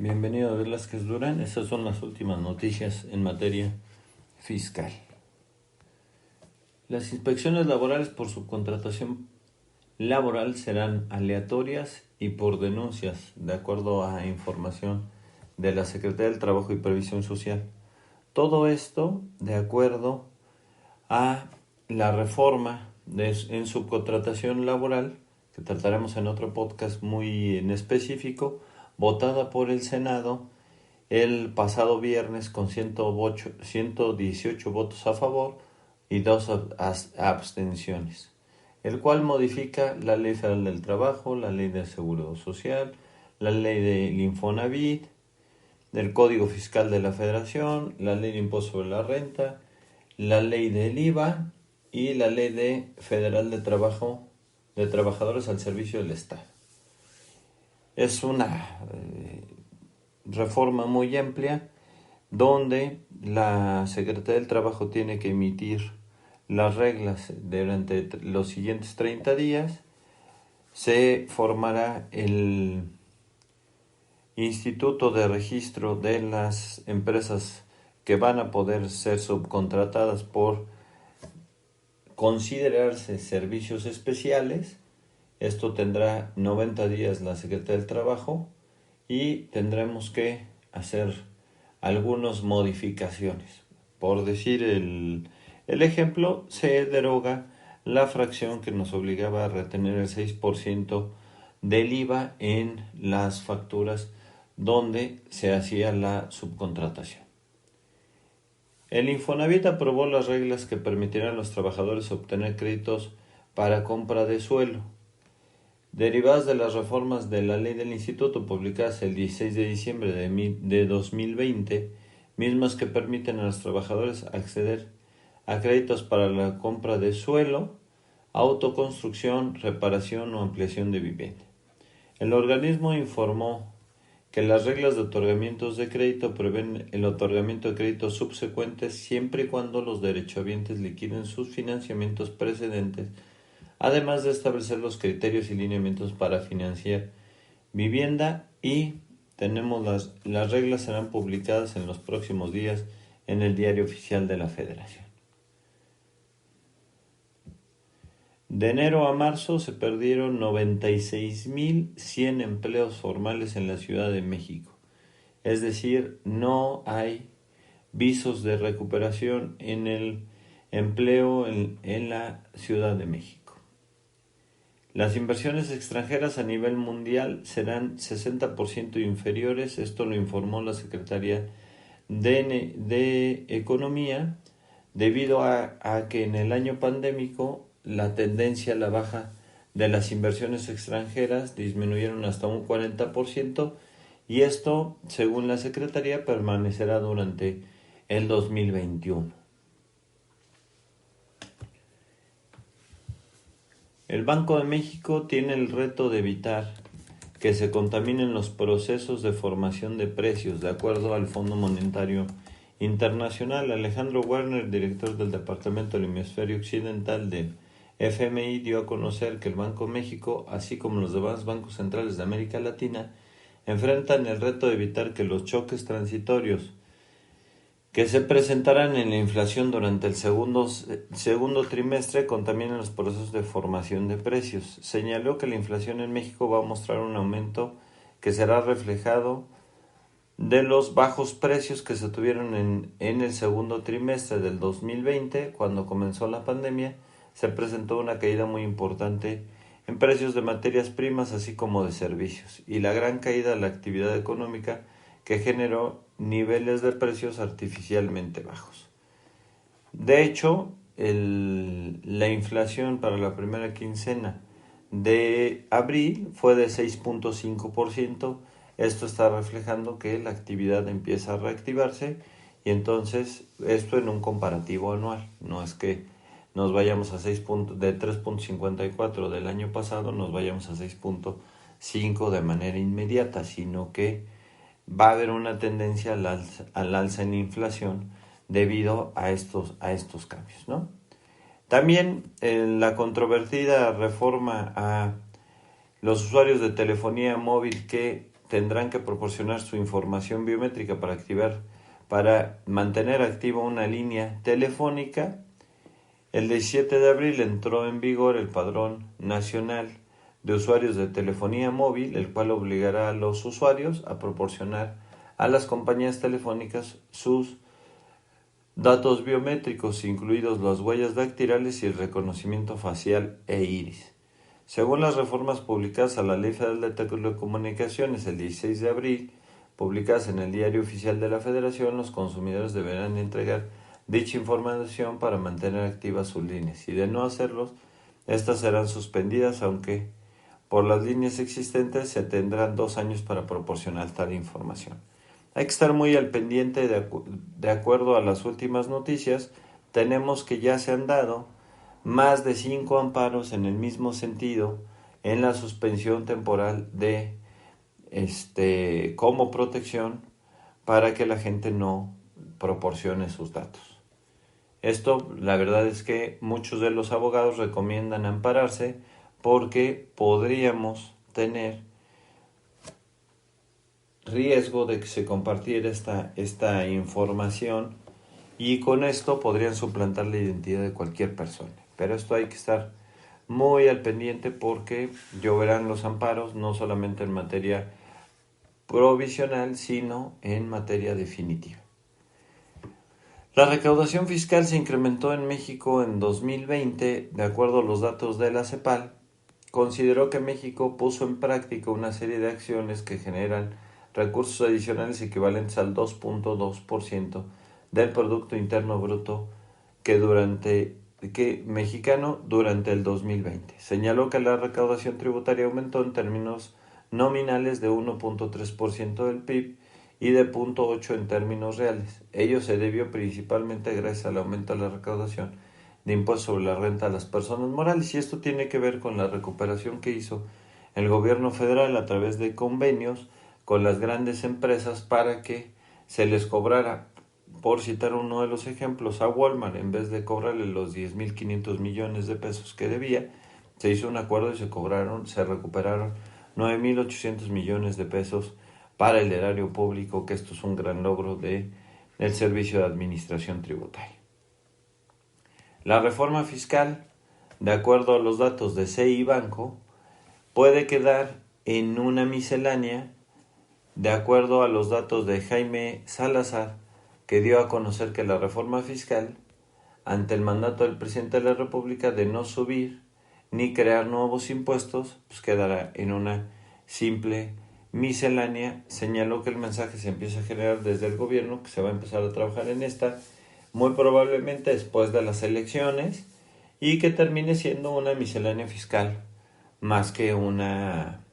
Bienvenido a Velázquez Durán. Estas son las últimas noticias en materia fiscal. Las inspecciones laborales por subcontratación laboral serán aleatorias y por denuncias, de acuerdo a información de la Secretaría del Trabajo y Previsión Social. Todo esto de acuerdo a la reforma en subcontratación laboral, que trataremos en otro podcast muy en específico, votada por el Senado el pasado viernes con 118 votos a favor y 2 abstenciones, el cual modifica la Ley Federal del Trabajo, la Ley del Seguro Social, la Ley del Infonavit, el Código Fiscal de la Federación, la Ley de Impuesto sobre la Renta, la Ley del IVA y la Ley Federal de Trabajo de Trabajadores al Servicio del Estado. Es una reforma muy amplia donde la Secretaría del Trabajo tiene que emitir las reglas durante los siguientes 30 días. Se formará el Instituto de Registro de las empresas que van a poder ser subcontratadas por considerarse servicios especiales. Esto tendrá 90 días la Secretaría del Trabajo y tendremos que hacer algunas modificaciones. Por decir el ejemplo, se deroga la fracción que nos obligaba a retener el 6% del IVA en las facturas donde se hacía la subcontratación. El Infonavit aprobó las reglas que permitirán a los trabajadores obtener créditos para compra de suelo, derivadas de las reformas de la ley del instituto publicadas el 16 de diciembre de 2020, mismas que permiten a los trabajadores acceder a créditos para la compra de suelo, autoconstrucción, reparación o ampliación de vivienda. El organismo informó que las reglas de otorgamientos de crédito prevén el otorgamiento de créditos subsecuentes siempre y cuando los derechohabientes liquiden sus financiamientos precedentes, además de establecer los criterios y lineamientos para financiar vivienda, y tenemos las reglas serán publicadas en los próximos días en el Diario Oficial de la Federación. De enero a marzo se perdieron 96,100 empleos formales en la Ciudad de México. Es decir, no hay visos de recuperación en el empleo en la Ciudad de México. Las inversiones extranjeras a nivel mundial serán 60% inferiores, esto lo informó la Secretaría de Economía, debido a que en el año pandémico la tendencia a la baja de las inversiones extranjeras disminuyeron hasta un 40%, y esto, según la Secretaría, permanecerá durante el 2021. El Banco de México tiene el reto de evitar que se contaminen los procesos de formación de precios, de acuerdo al Fondo Monetario Internacional. Alejandro Werner, director del Departamento del Hemisferio Occidental del FMI, dio a conocer que el Banco de México, así como los demás bancos centrales de América Latina, enfrentan el reto de evitar que los choques transitorios que se presentarán en la inflación durante el segundo trimestre contaminen los procesos de formación de precios. Señaló que la inflación en México va a mostrar un aumento que será reflejado de los bajos precios que se tuvieron en el segundo trimestre del 2020, cuando comenzó la pandemia. Se presentó una caída muy importante en precios de materias primas, así como de servicios, y la gran caída de la actividad económica que generó niveles de precios artificialmente bajos. De hecho, la inflación para la primera quincena de abril fue de 6.5%. Esto está reflejando que la actividad empieza a reactivarse, y entonces esto en un comparativo anual. No es que nos vayamos a 6 de 3.54 del año pasado, nos vayamos a 6.5 de manera inmediata, sino que va a haber una tendencia al alza en inflación debido a estos cambios, ¿no? También la controvertida reforma a los usuarios de telefonía móvil que tendrán que proporcionar su información biométrica para mantener activa una línea telefónica. El 17 de abril entró en vigor el Padrón Nacional de Usuarios de Telefonía Móvil, el cual obligará a los usuarios a proporcionar a las compañías telefónicas sus datos biométricos, incluidos las huellas dactilares y el reconocimiento facial e iris. Según las reformas publicadas a la Ley Federal de Telecomunicaciones el 16 de abril, publicadas en el Diario Oficial de la Federación, los consumidores deberán entregar dicha información para mantener activas sus líneas, y de no hacerlo, estas serán suspendidas, aunque por las líneas existentes se tendrán 2 años para proporcionar tal información. Hay que estar muy al pendiente de acuerdo a las últimas noticias. Tenemos que ya se han dado más de 5 amparos en el mismo sentido en la suspensión temporal de como protección para que la gente no proporcione sus datos. Esto, la verdad es que muchos de los abogados recomiendan ampararse porque podríamos tener riesgo de que se compartiera esta información, y con esto podrían suplantar la identidad de cualquier persona. Pero esto hay que estar muy al pendiente porque lloverán los amparos, no solamente en materia provisional, sino en materia definitiva. La recaudación fiscal se incrementó en México en 2020, de acuerdo a los datos de la CEPAL. Consideró que México puso en práctica una serie de acciones que generan recursos adicionales equivalentes al 2.2% del Producto Interno Bruto mexicano durante el 2020. Señaló que la recaudación tributaria aumentó en términos nominales de 1.3% del PIB y de 0.8% en términos reales. Ello se debió principalmente gracias al aumento de la recaudación de impuestos sobre la renta a las personas morales, y esto tiene que ver con la recuperación que hizo el gobierno federal a través de convenios con las grandes empresas para que se les cobrara, por citar uno de los ejemplos, a Walmart, en vez de cobrarle los 10.500 millones de pesos que debía, se hizo un acuerdo y se recuperaron 9.800 millones de pesos para el erario público, que esto es un gran logro del Servicio de Administración Tributaria. La reforma fiscal, de acuerdo a los datos de CI Banco, puede quedar en una miscelánea, de acuerdo a los datos de Jaime Salazar, que dio a conocer que la reforma fiscal, ante el mandato del presidente de la República de no subir ni crear nuevos impuestos, pues quedará en una simple miscelánea. Señaló que el mensaje se empieza a generar desde el gobierno, que se va a empezar a trabajar en esta muy probablemente después de las elecciones, y que termine siendo una miscelánea fiscal más que una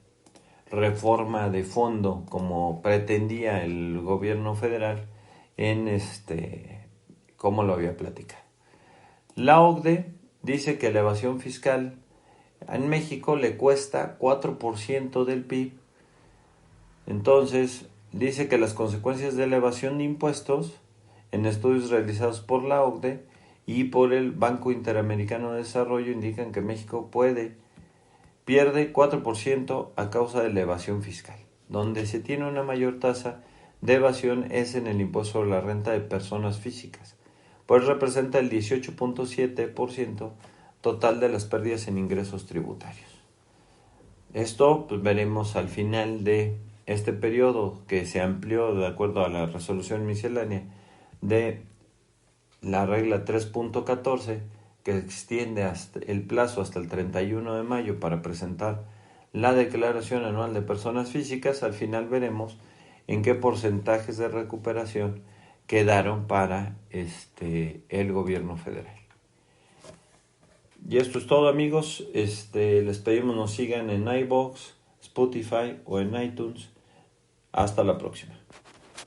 reforma de fondo como pretendía el gobierno federal en como lo había platicado. La OCDE dice que la evasión fiscal en México le cuesta 4% del PIB. Entonces, dice que las consecuencias de la evasión de impuestos, en estudios realizados por la OCDE y por el Banco Interamericano de Desarrollo, indican que México pierde 4% a causa de la evasión fiscal. Donde se tiene una mayor tasa de evasión es en el impuesto sobre la renta de personas físicas, pues representa el 18.7% total de las pérdidas en ingresos tributarios. Esto pues veremos al final de este periodo, que se amplió de acuerdo a la resolución miscelánea de la regla 3.14, que extiende hasta el plazo hasta el 31 de mayo para presentar la declaración anual de personas físicas. Al final veremos en qué porcentajes de recuperación quedaron para el gobierno federal. Y esto es todo, amigos. Les pedimos nos sigan en iVoox, Spotify o en iTunes. Hasta la próxima.